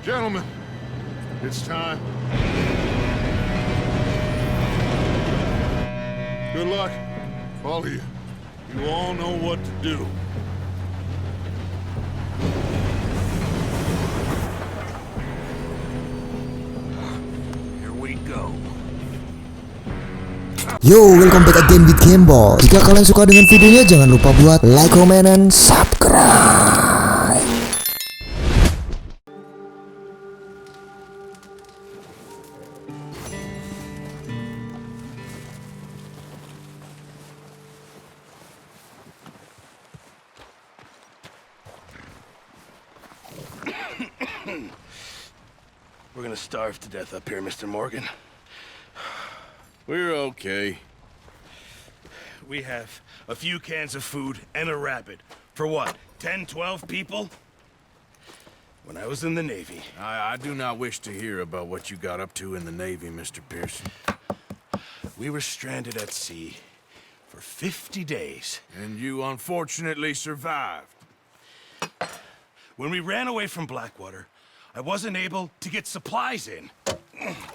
Gentlemen, it's time. Good luck, all of you. You all know what to do. Here we go. Yo, welcome back again with GAMEBOT. Jika kalian suka dengan videonya, jangan lupa buat like, comment, dan subscribe. We're gonna starve to death up here, Mr. Morgan. We're okay. We have a few cans of food and a rabbit. For what, 10, 12 people? When I was in the Navy... I do not wish to hear about what you got up to in the Navy, Mr. Pearson. We were stranded at sea for 50 days. And you unfortunately survived. When we ran away from Blackwater, I wasn't able to get supplies in.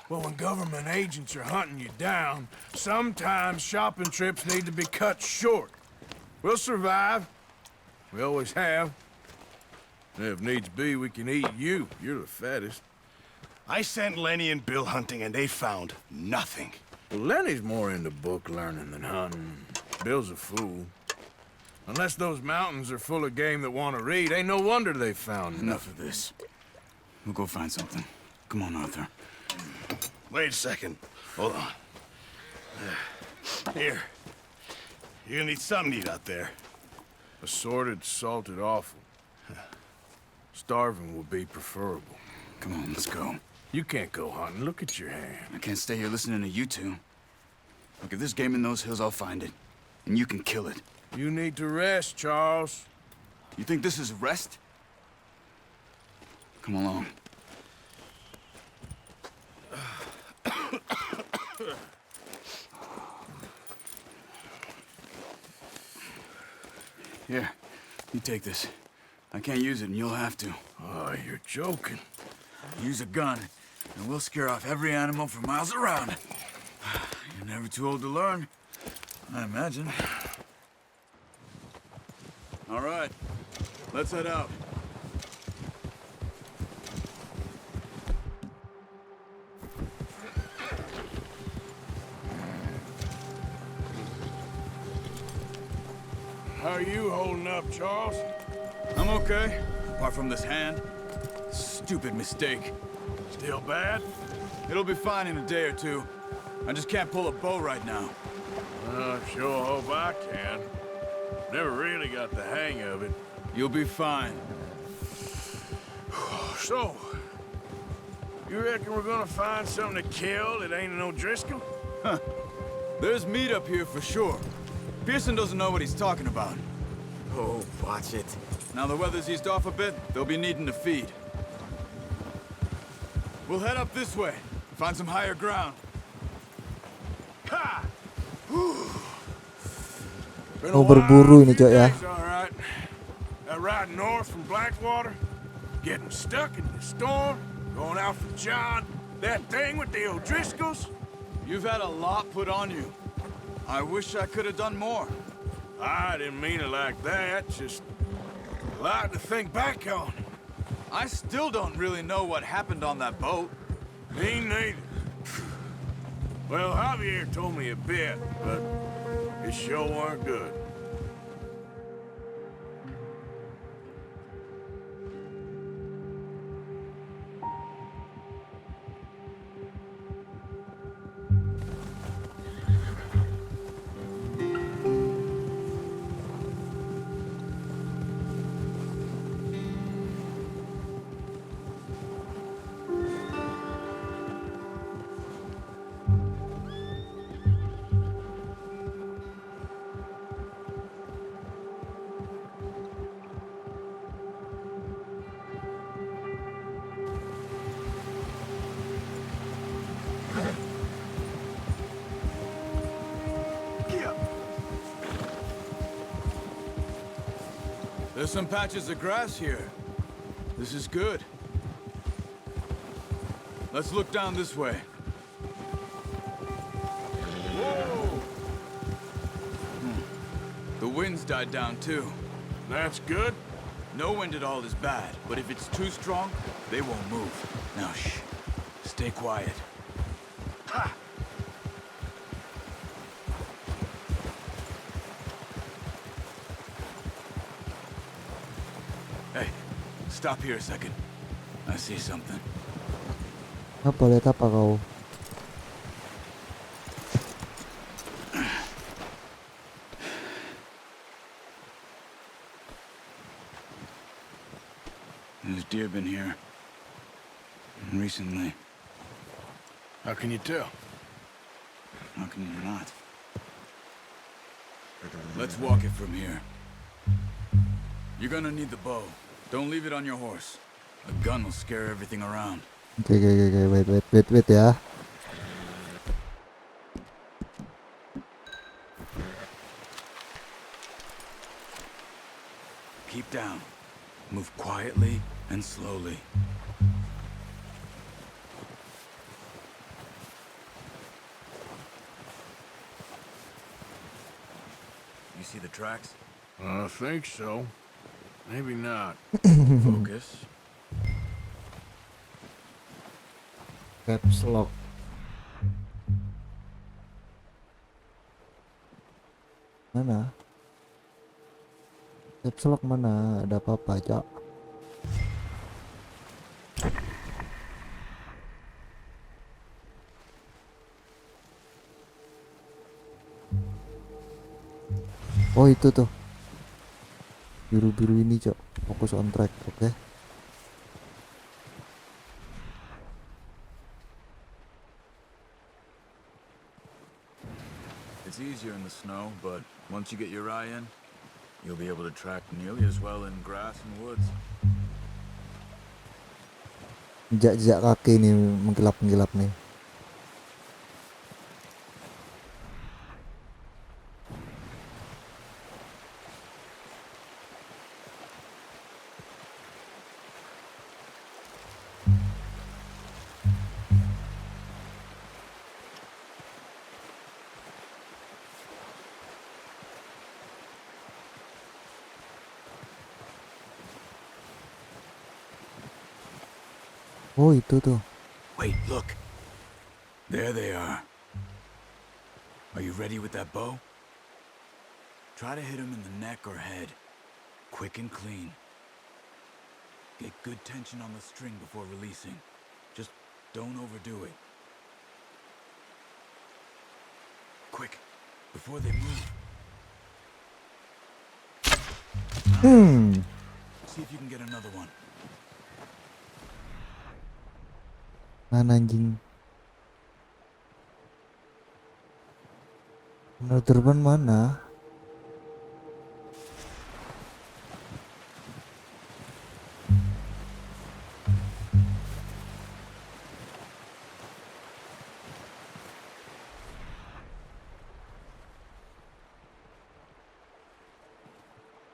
Well, when government agents are hunting you down, sometimes shopping trips need to be cut short. We'll survive. We always have. And if needs be, we can eat you. You're the fattest. I sent Lenny and Bill hunting, and they found nothing. Well, Lenny's more into book learning than hunting. Bill's a fool. Unless those mountains are full of game that want to read, ain't no wonder they found Enough of this. We'll go find something. Come on, Arthur. Wait a second. Hold on. Here. You're gonna need something to eat out there. Assorted, salted offal. Starving will be preferable. Come on, let's go. You can't go hunting. Look at your hand. I can't stay here listening to you two. Look, if there's game in those hills, I'll find it. And you can kill it. You need to rest, Charles. You think this is rest? Come along. Here, you take this. I can't use it, and you'll have to. Oh, you're joking. Use a gun, and we'll scare off every animal for miles around. You're never too old to learn, I imagine. All right, let's head out. How are you holding up, Charles? I'm okay, apart from this hand. Stupid mistake. Still bad? It'll be fine in a day or two. I just can't pull a bow right now. I sure hope I can. Never really got the hang of it. You'll be fine. So, you reckon we're gonna find something to kill that ain't no Driscoll? Huh. There's meat up here for sure. Pearson doesn't know what he's talking about. Oh, watch it. Now the weather's eased off a bit, they'll be needing to feed. We'll head up this way, find some higher ground. Ha! Oh, berburu ini, Cok, ya. Alright. That ride north from Blackwater, getting stuck in the storm, going out for John, that thing with the O'Driscolls. You've had a lot put on you. I wish I could have done more. I didn't mean it like that, just a lot to think back on. I still don't really know what happened on that boat. Me neither. Well, Javier told me a bit, but it sure weren't good. There's some patches of grass here. This is good. Let's look down this way. The wind's died down too. That's good. No wind at all is bad, but if it's too strong, they won't move. Now shh. Stay quiet. Ha! Hey, stop here a second. I see something. Apa, lihat apa kau? There's deer been here. Recently. How can you tell? How can you not? Let's walk it from here. You're gonna need the bow. Don't leave it on your horse. A gun will scare everything around. Oke, wait ya. Keep down. Move quietly and slowly. You see the tracks? I think so. Maybe not. Focus. Caps lock. Mana? Caps lock mana? Ada apa-apa, Cok? Oh, itu tuh. Biru-biru ini, Cok. Fokus on track, oke. It's easier in the snow, but once you get your eye in, you'll be able to track nearly as well in grass and woods. Jejak kaki nih mengkilap-mengkilap nih. Oh, itu tuh. Wait, look. There they are. Are you ready with that bow? Try to hit him in the neck or head. Quick and clean. Get good tension on the string before releasing. Just don't overdo it. Quick, before they move. See if you can get another one. Mana anjing? Another one mana?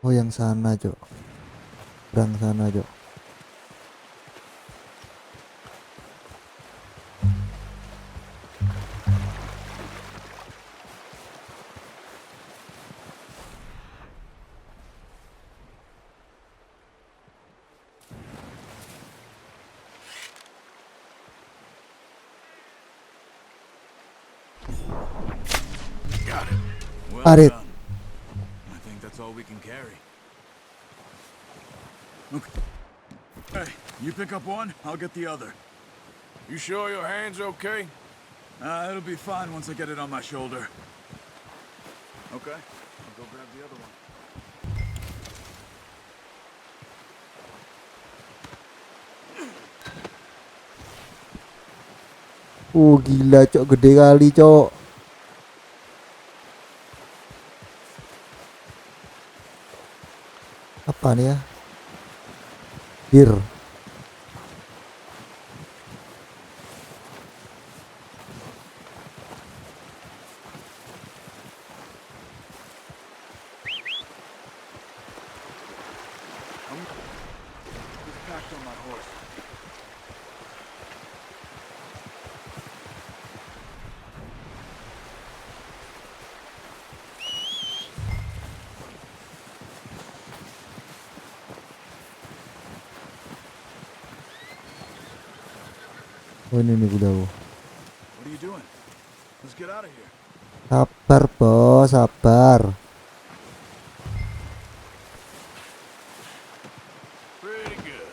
Oh, yang sana, Cok. Berang sana, Cok. Got it. Well Arit. done. I think that's all we can carry. Okay. Hey, you pick up one, I'll get the other. You sure your hand's okay? It'll be fine once I get it on my shoulder. Okay, I'll go grab the other one. Oh, gila, Cok. Gede kali, Cok. Apa nih ya? Bir. It's packed on my horse. Oh ini nih udah. What are you doing? Let's get out of here. Sabar bos, sabar. Pretty good.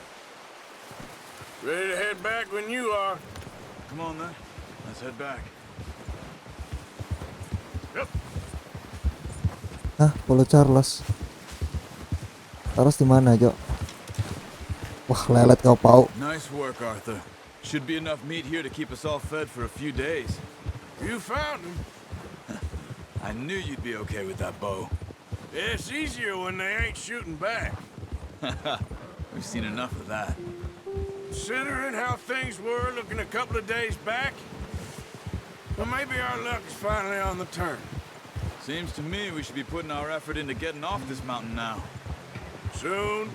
Ready to head back when you are. Come on then. Let's head back. Yep. Ah, Polo Charles. Charles di mana, Jok? Wah, lelet kau pau. Nice work, Arthur. Should be enough meat here to keep us all fed for a few days. You found him. I knew you'd be okay with that bow. It's easier when they ain't shooting back. We've seen enough of that. Considering how things were looking a couple of days back, well, maybe our luck is finally on the turn. Seems to me we should be putting our effort into getting off this mountain now. Soon.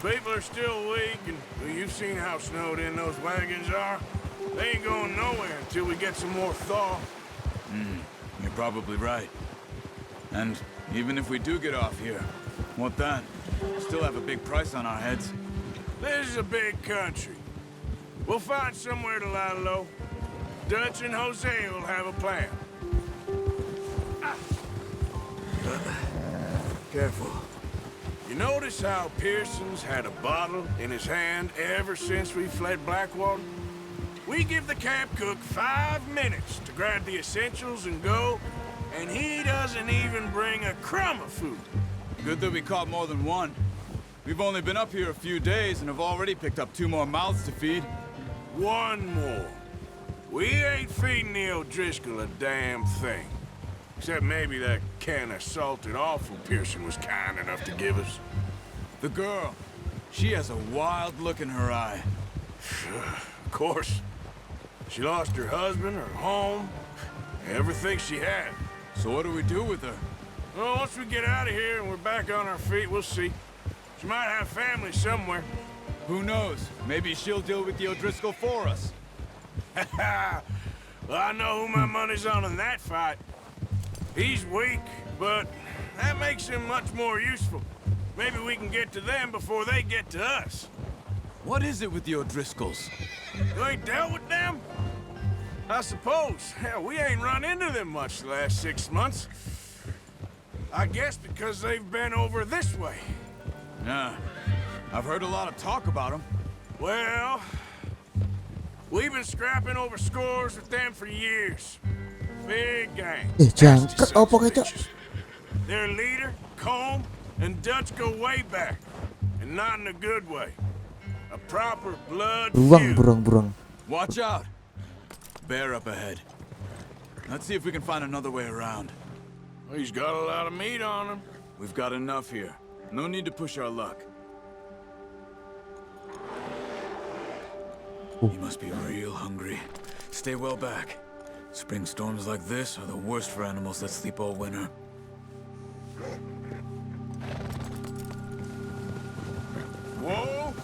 People are still weak, and well, you've seen how snowed in those wagons are. They ain't going nowhere until we get some more thaw. You're probably right. And even if we do get off here, what then? Still have a big price on our heads. This is a big country. We'll find somewhere to lie low. Dutch and Jose will have a plan. Careful. You notice how Pearson's had a bottle in his hand ever since we fled Blackwater? We give the camp cook 5 minutes to grab the essentials and go, and he doesn't even bring a crumb of food. Good that we caught more than one. We've only been up here a few days and have already picked up 2 more mouths to feed. One more. We ain't feeding the O'Driscoll a damn thing. Except maybe that can of salted offal Pearson was kind enough to give us. The girl, she has a wild look in her eye. Of course. She lost her husband, her home, everything she had. So what do we do with her? Well, once we get out of here and we're back on our feet, we'll see. She might have family somewhere. Who knows? Maybe she'll deal with the O'Driscoll for us. Well, I know who my money's on in that fight. He's weak, but that makes him much more useful. Maybe we can get to them before they get to us. What is it with the O'Driscolls? You ain't dealt with them? I suppose. Hell, we ain't run into them much the last 6 months. I guess because they've been over this way. Yeah, I've heard a lot of talk about them. Well, we've been scrapping over scores with them for years. Big gang. Jangkrik apa kecok? Their leader, Combe, and Dutch go way back. And not in a good way. A proper blood feud. Burung. Watch out! Bear up ahead. Let's see if we can find another way around. Well, he's got a lot of meat on him. We've got enough here. No need to push our luck. You must be real hungry. Stay well back. Spring storms like this are the worst for animals that sleep all winter. Whoa!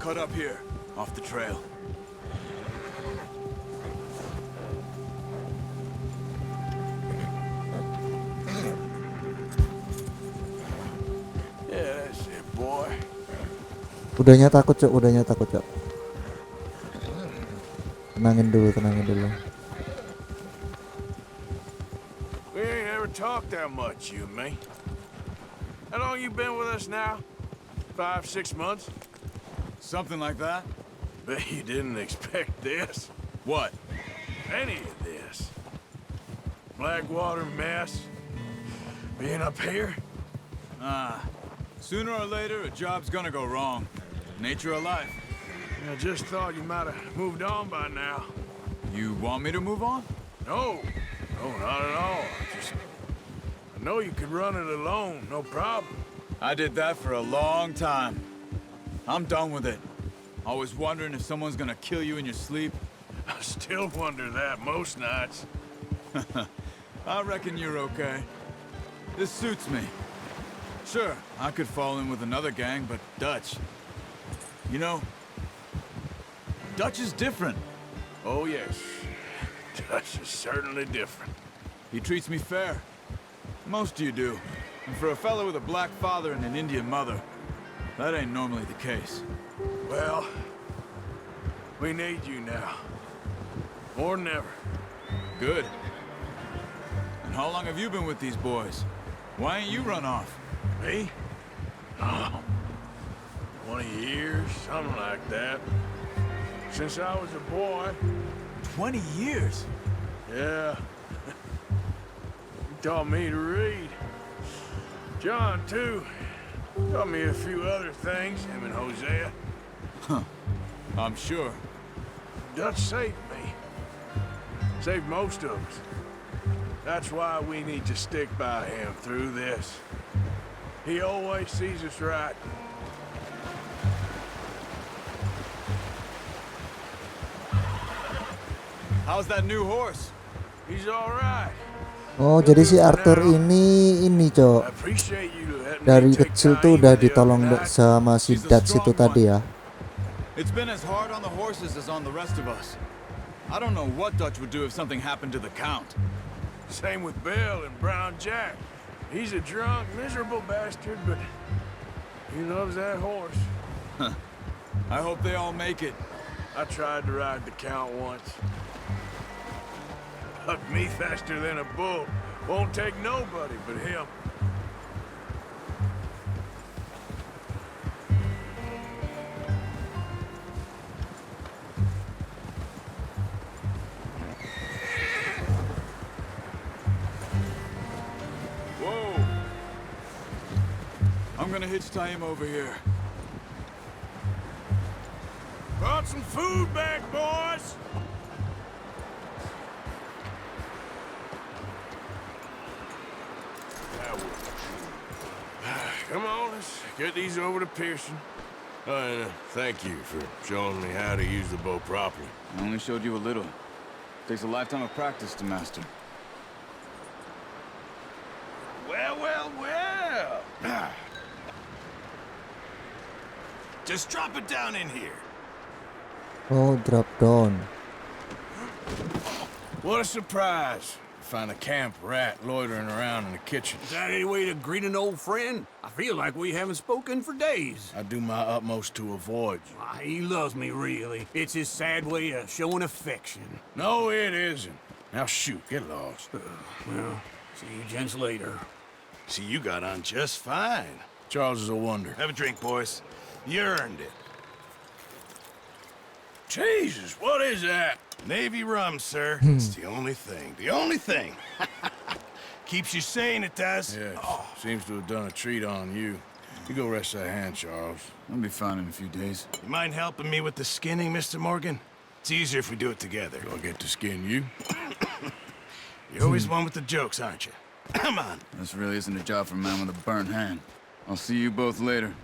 Cut up here, off the trail. Yeah, that's it, boy. Udahnya takut, Cok. Tenangin dulu. We ain't ever talked that much, you and me. How long you been with us now? 5, 6 months? Something like that? Bet you didn't expect this. What? Any of this. Blackwater mess. Being up here? Sooner or later, a job's gonna go wrong. Nature of life. I just thought you might have moved on by now. You want me to move on? No, not at all. I know you could run it alone, no problem. I did that for a long time. I'm done with it. Always wondering if someone's gonna kill you in your sleep. I still wonder that most nights. I reckon you're okay. This suits me. Sure, I could fall in with another gang, but Dutch... You know, Dutch is different. Oh, yes. Dutch is certainly different. He treats me fair. Most of you do. And for a fellow with a black father and an Indian mother, that ain't normally the case. Well, we need you now. More than ever. Good. And how long have you been with these boys? Why ain't you run off? Me? Oh, 20 years, something like that. Since I was a boy. 20 years? Yeah. He taught me to read. John, too. Taught me a few other things, him and Hosea. I'm sure. Dutch saved me. Saved most of us. That's why we need to stick by him through this. He always sees us right. How's that new horse? He's all right. Oh, jadi si Arthur ini I Cok. appreciate you letting Dari me take kecil tuh Naeem udah the other ditolong night. sama si She's a Dutch itu strong tadi ya. It's been as hard on the horses as on the rest of us. I don't know what Dutch would do if something happened to the Count. Same with Bill and Brown Jack. He's a drunk, miserable bastard, but he loves that horse. I hope they all make it. I tried to ride the Count once. Hucked me faster than a bull. Won't take nobody but him. Whoa! I'm gonna hitch Taim over here. Brought some food back, boys! Come on, let's get these over to Pearson. And thank you for showing me how to use the bow properly. I only showed you a little. Takes a lifetime of practice to master. Well, well, well. Just drop it down in here. Oh, drop down. What a surprise. Find a camp rat loitering around in the kitchen. Is that any way to greet an old friend? I feel like we haven't spoken for days. I do my utmost to avoid you. Why, he loves me, really. It's his sad way of showing affection. No, it isn't. Now shoot, get lost. Well, see you gents later. See, you got on just fine. Charles is a wonder. Have a drink, boys. You earned it. Jesus, what is that? Navy rum, sir. It's the only thing. The only thing. Keeps you sane, it does. Yeah, seems to have done a treat on you. You go rest that hand, Charles. I'll be fine in a few days. You mind helping me with the skinning, Mr. Morgan? It's easier if we do it together. Do I get to skin you? You're always one with the jokes, aren't you? Come on. This really isn't a job for a man with a burnt hand. I'll see you both later.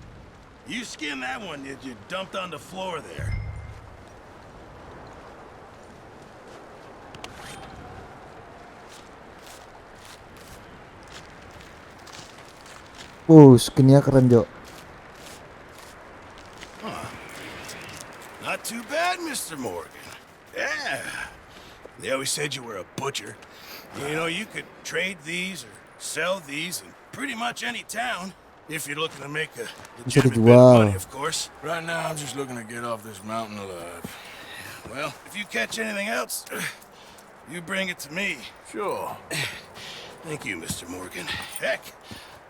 You skinned that one that you dumped on the floor there. Skinnya keren, Jo. Not too bad, Mr. Morgan. Yeah. They always said you were a butcher. You know, you could trade these or sell these in pretty much any town. If you're looking to make a legitimate bit of money, of course. Right now, I'm just looking to get off this mountain alive. Well, if you catch anything else, you bring it to me. Sure. Thank you, Mr. Morgan. Heck,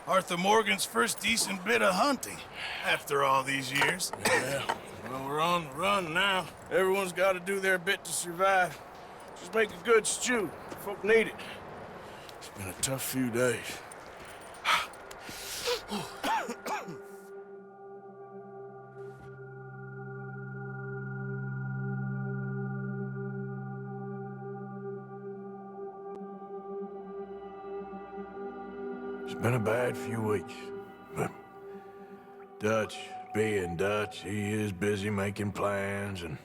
Arthur Morgan's first decent bit of hunting after all these years. Yeah, well, we're on the run now. Everyone's got to do their bit to survive. Just make a good stew. Folk need it. It's been a tough few days. It's been a bad few weeks, but Dutch being Dutch, he is busy making plans, and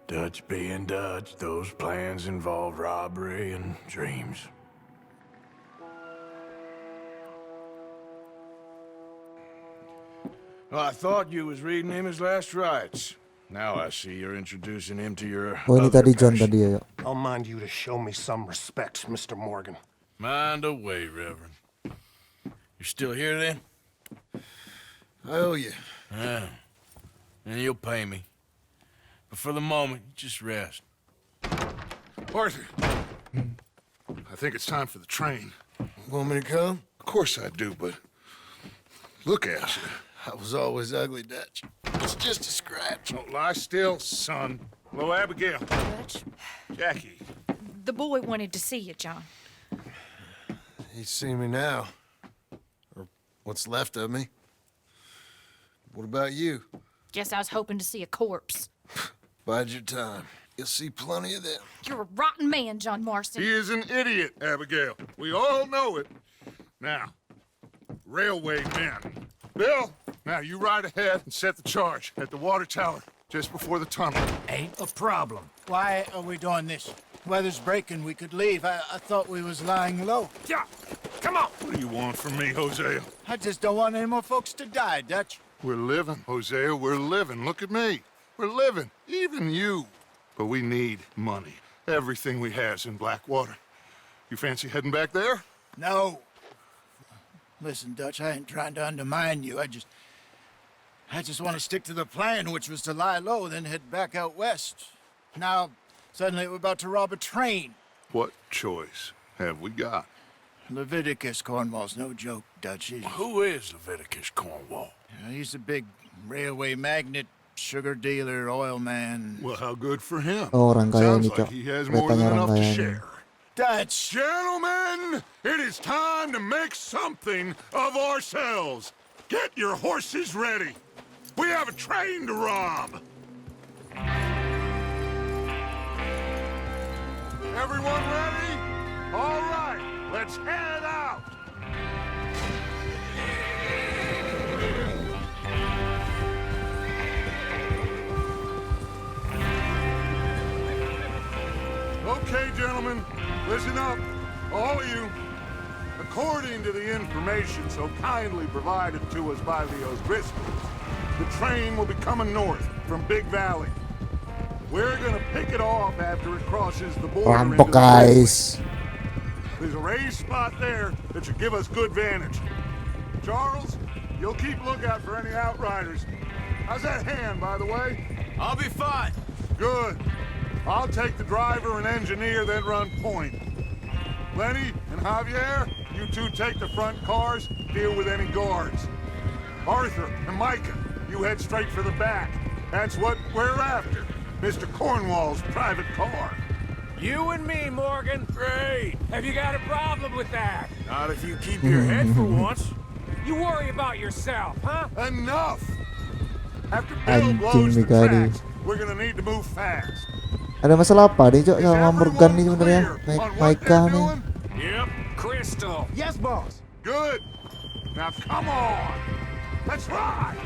Dutch being Dutch, those plans involve robbery and dreams. Well, I thought you was reading him his last rites. Now I see you're introducing him to your Oh ini other tadi John passion. tadi ya. I'll mind you to show me some respect, Mr. Morgan. Mind away, Reverend. You're still here then? I owe you. Yeah. And you'll pay me. But for the moment, just rest. Arthur, I think it's time for the train. Want me to come? Of course I do, but look at you. I was always ugly, Dutch. It's just a scratch. Don't lie still, son. Hello, Abigail. Dutch, Jackie. the boy wanted to see you, John. He's seen me now. Or what's left of me. What about you? Guess I was hoping to see a corpse. Bide your time. You'll see plenty of them. You're a rotten man, John Marston. He is an idiot, Abigail. We all know it. Now, railway men. Bill, now you ride ahead and set the charge at the water tower just before the tunnel. Ain't a problem. Why are we doing this? Weather's breaking, we could leave. I thought we was lying low. Yeah, come on. What do you want from me, Hosea? I just don't want any more folks to die, Dutch. We're living, Hosea, we're living. Look at me. We're living, even you. But we need money. Everything we has in Blackwater. You fancy heading back there? No. Listen, Dutch, I ain't trying to undermine you. I just want to stick to the plan, which was to lie low, then head back out west. Now, suddenly we're about to rob a train. What choice have we got? Leviticus Cornwall's no joke, Dutch. Who is Leviticus Cornwall? He's a big railway magnate, sugar dealer, oil man. Well, how good for him. Oh orang kaya Sounds ini like Cok. he has more Keretanya than orang enough to kaya ini. share. Dutch! Gentlemen, it is time to make something of ourselves. Get your horses ready. We have a train to rob. Everyone ready? All right, let's head out. Okay, gentlemen, listen up, all of you. According to the information so kindly provided to us by the O'Driscolls, the train will be coming north from Big Valley. We're gonna pick it off after it crosses the border into Rampok the railway. guys. There's a raised spot there that should give us good vantage. Charles, you'll keep lookout for any outriders. How's that hand, by the way? I'll be fine. Good. I'll take the driver and engineer, then run point. Lenny and Javier, you two take the front cars, deal with any guards. Arthur and Micah, you head straight for the back. That's what we're after. Mr. Cornwall's private car. You and me, Morgan. Great. Have you got a problem with that? Not if you keep your head for once. You worry about yourself, huh? Enough! After Bill Anjing blows the nih, Gary. tracks, we're gonna need to move fast. Ada masalah apa nih Cok Is sama Morgan nih everyone sebenarnya? clear on what Maika they're nih. doing? Yep. Crystal. Yes, boss. Good. Now come on. Let's ride.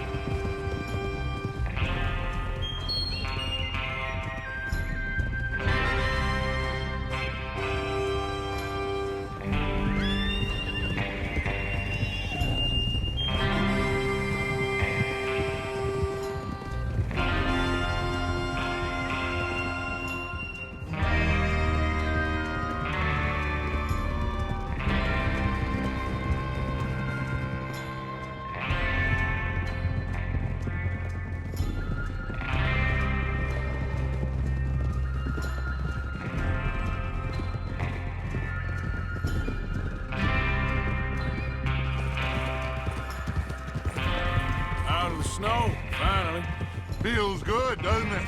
Out of the snow, finally. Feels good, doesn't it?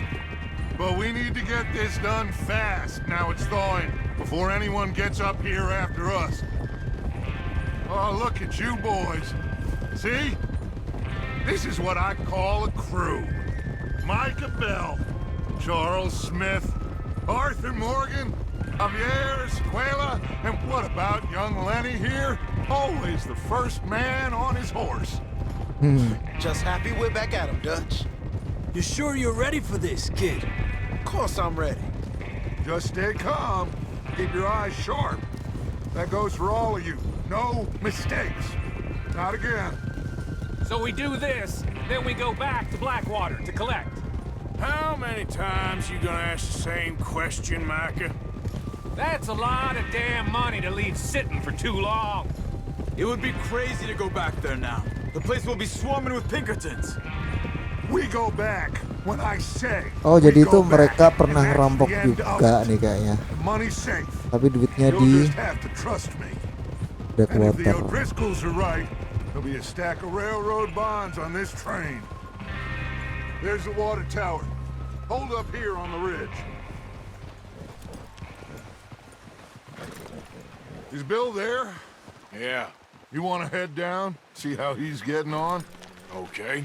But we need to get this done fast, now it's thawing, before anyone gets up here after us. Oh, look at you boys. See? This is what I call a crew. Micah Bell, Charles Smith, Arthur Morgan, Javier Escuela, and what about young Lenny here? Always the first man on his horse. Just happy we're back at him, Dutch. You sure you're ready for this, kid? Of course I'm ready. Just stay calm. Keep your eyes sharp. That goes for all of you. No mistakes. Not again. So we do this, then we go back to Blackwater to collect. How many times you gonna ask the same question, Micah? That's a lot of damn money to leave sitting for too long. It would be crazy to go back there now. The place will be swarming with Pinkertons. We go back when I say. Oh, jadi we itu go mereka back, pernah and that's ngerampok the end of juga it. nih kayaknya. The money's safe. Tapi duitnya You'll di just have to trust me. deck And if the water. O'Driscolls are right, there'll be a stack of railroad bonds on this train. There's the water tower. Hold up here on the ridge. Is Bill there? Yeah, You want to head down, see how he's getting on? okay.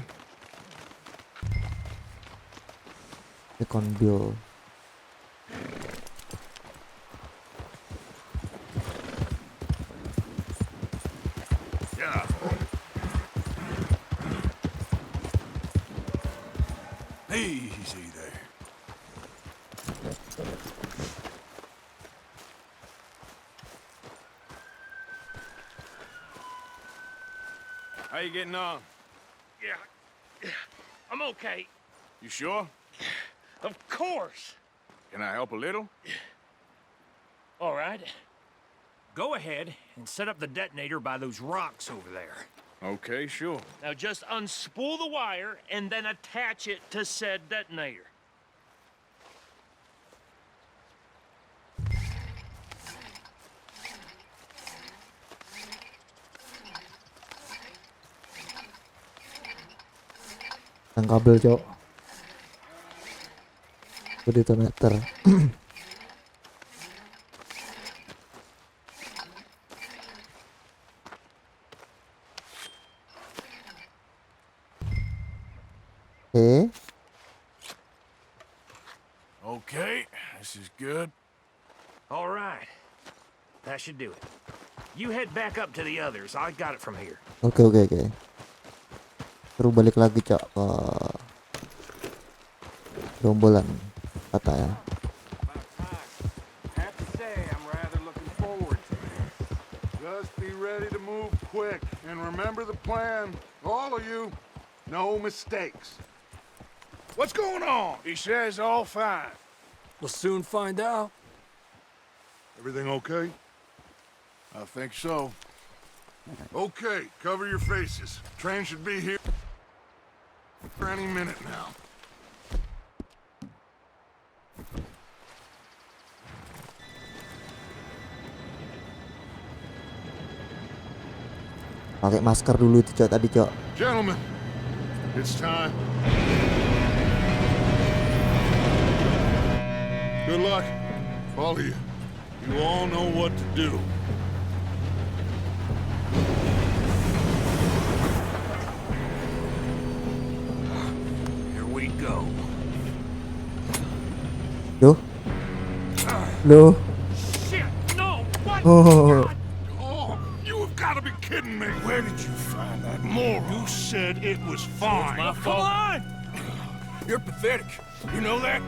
Recon Bill. Yeah. Easy there. How you getting on? Yeah, I'm okay. You sure? Of course. Can I help a little? All right. Go ahead and set up the detonator by those rocks over there. Okay, sure. Now just unspool the wire and then attach it to said detonator. Yang kabel, Cok. Itu detonator. Oke. Okay, this is good. All right. That should do it. You head back up to the others. I got it from here. Oke. Terus balik lagi, Cok, ke gerombolan kata ya. Have to say, I'm rather looking forward to this. Just be ready to move quick, and remember the plan. All of you, no mistakes. What's going on? He says all fine. We'll soon find out. Everything okay? I think so. Okay, cover your faces. Train should be here any minute now. Pakai masker dulu tuh, Cok, tadi, Cok. Gentlemen, it's time. Good luck, all of you. You all know what to do. Here we go. Loh. Shit, no! What? Oh. Oh, you have got to be kidding me. Where did you find that moron? You said it was fine. My fault. Come on! You're pathetic. You know that?